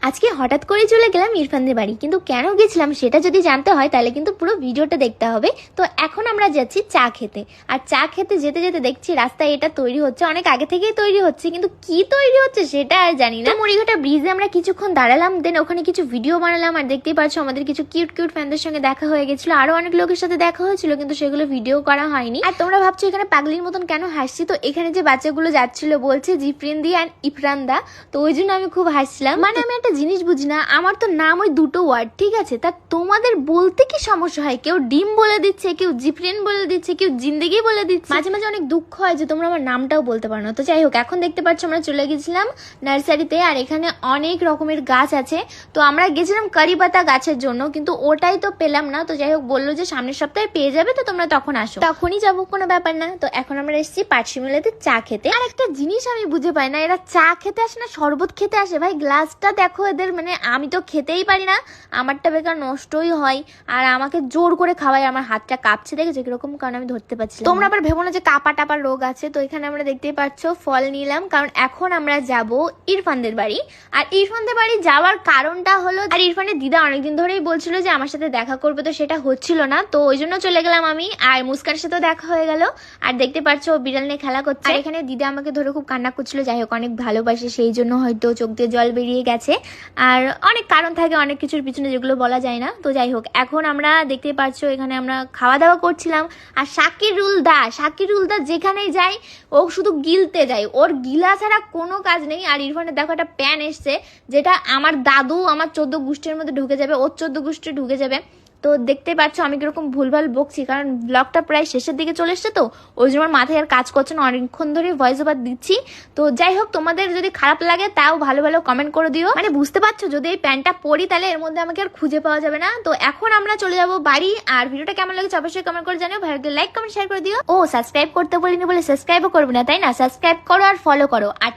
আজকে হঠাৎ করে চলে গেলাম ইরফানদের বাড়ি, কিন্তু কেন গেছিলাম সেটা যদি জানতে হয় তাহলে কিন্তু পুরো ভিডিওটা দেখতে হবে। তো এখন আমরা যাচ্ছি চা খেতে, আর চা খেতে যেতে যেতে দেখছি রাস্তায় এটা তৈরি হচ্ছে, অনেক আগে থেকেই তৈরি হচ্ছে, কিন্তু কি তৈরি হচ্ছে সেটা আর জানি না। মুড়িঘাটা ব্রিজে আমরা কিছুক্ষণ দাঁড়ালাম, দেন ওখানে কিছু ভিডিও বানালাম, আর দেখতেই পাচ্ছ আমাদের কিছু কিউট কিউট ফ্যানদের সঙ্গে দেখা হয়ে গেছিল, আরো অনেক লোকের সাথে দেখা হয়েছিল, কিন্তু সেগুলো ভিডিও করা হয়নি। আর তোমরা ভাবছো এখানে পাগলির মতন কেন হাসছি, তো এখানে যে বাচ্চাগুলো যাচ্ছিল বলছে জিপ্রিন্দি অ্যান্ড ইফরান্দা, তো ওই জন্য আমি খুব হাসছিলাম। মানে আমি একটা জিনিস বুঝি না, আমার তো নাম ওই দুটো ওয়ার্ড, ঠিক আছে, তা তোমাদের বলতে কি সমস্যা হয়? কেউ ডিম বলে দিচ্ছে, কেউ জিপ্রিন বলে দিচ্ছে, কেউ জিন্দেগি বলে দিচ্ছে। মাঝে মাঝে অনেক দুঃখ হয় যে তোমরা আমার নামটাও বলতে পারো না। তো যাই হোক, এখন দেখতে পাচ্ছ আমরা চলে গেছিলাম নার্সারিতে, আর এখানে অনেক রকমের গাছ আছে। তো আমরা গেছিলাম কারি পাতা গাছের জন্য, কিন্তু ওটাই তো পেলাম না। তো যাই হোক, বললো যে সামনের সপ্তাহে পেয়ে যাবে, তো তোমরা তখন আসো, তখনই যাবো, কোনো ব্যাপার না। তো এখন আমরা এসেছি পাটশিমুলাতে চা খেতে। আর একটা জিনিস আমি বুঝে পাই না, এরা চা খেতে আসে না শরবত খেতে আসে? ভাই গ্লাসটা দেখো এদের, মানে আমি তো খেতেই পারি না, আমারটা বেকার নষ্টই হয়, আর আমাকে জোর করে খাওয়াই। আমার হাতটা কাঁপছে, দেখেছো কিরকম, কারণ আমি ধরতে পারছি। তোমরা আবার ভেবো না যে কাপা টাপার রোগ আছে। তো এখানে আমরা দেখতেই পাচ্ছ ফল নিলাম, কারণ এখন আমরা যাব ইরফানদের বাড়ি। আর ইরফানদের বাড়ি যাওয়ার কারণটা হলো, আর ইরফানের দিদা অনেকদিন ধরেই বলছিল যে আমার সাথে দেখা করবে, তো সেটা হচ্ছিল না, তো ওই জন্য চলে গেলাম আমি। আর মুস্কানের সাথেও দেখা হয়ে গেল, আর দেখতে পাচ্ছ ও বিড়াল নিয়ে খেলা করছে। আর এখানে দিদা আমাকে ধরে খুব কান্না করছিল, যাই হোক অনেক ভালোবাসে, সেই জন্য হয়তো চোখ দিয়ে জল বেরিয়ে গেছে। আর অনেক কারণ থাকে অনেক কিছুর পিছনে, যেগুলো বলা যায় না। তো যাই হোক, এখন আমরা দেখতে পাচ্ছ এখানে আমরা খাওয়া দাওয়া করছিলাম। আর শাকিরুল দা যেখানেই যাই ও শুধু গিলতে যায়, ওর গিলা ছাড়া কোনো কাজ নেই। আর ইরফানের দেখো একটা প্যান এসছে, যেটা আমার দাদু আমার 14 গোষ্ঠীর মধ্যে ঢুকে যাবে, ওর 14 গোষ্ঠী ঢুকে যাবে। তো দেখতে পাচ্ছ আমি কিরকম ভুলভাল বকছি, কারণ ব্লগটা প্রায় শেষের দিকে চলে এসছে, তো ওই জন্য আমার মাথায় আর কাজ করছে না, অনেকক্ষণ ধরে ভয়েস ওভার দিচ্ছি। তো যাই হোক, তোমাদের যদি খারাপ লাগে তাও ভালো ভালো কমেন্ট করে দিও। মানে বুঝতে পারছো, যদি এই প্যান্টটা পরি তাহলে এর মধ্যে আমাকে আর খুঁজে পাওয়া যাবে না। তো এখন আমরা চলে যাবো বাড়ি। আর ভিডিওটা কেমন লাগছে অবশ্যই কমেন্ট করে জানিও, ভালো লাগলে লাইক কমেন্ট শেয়ার করে দিও। ও সাবস্ক্রাইব করতে বলিনি বলে সাবস্ক্রাইবও করবে না, তাই না? সাবস্ক্রাইব করো আর ফলো করো। আর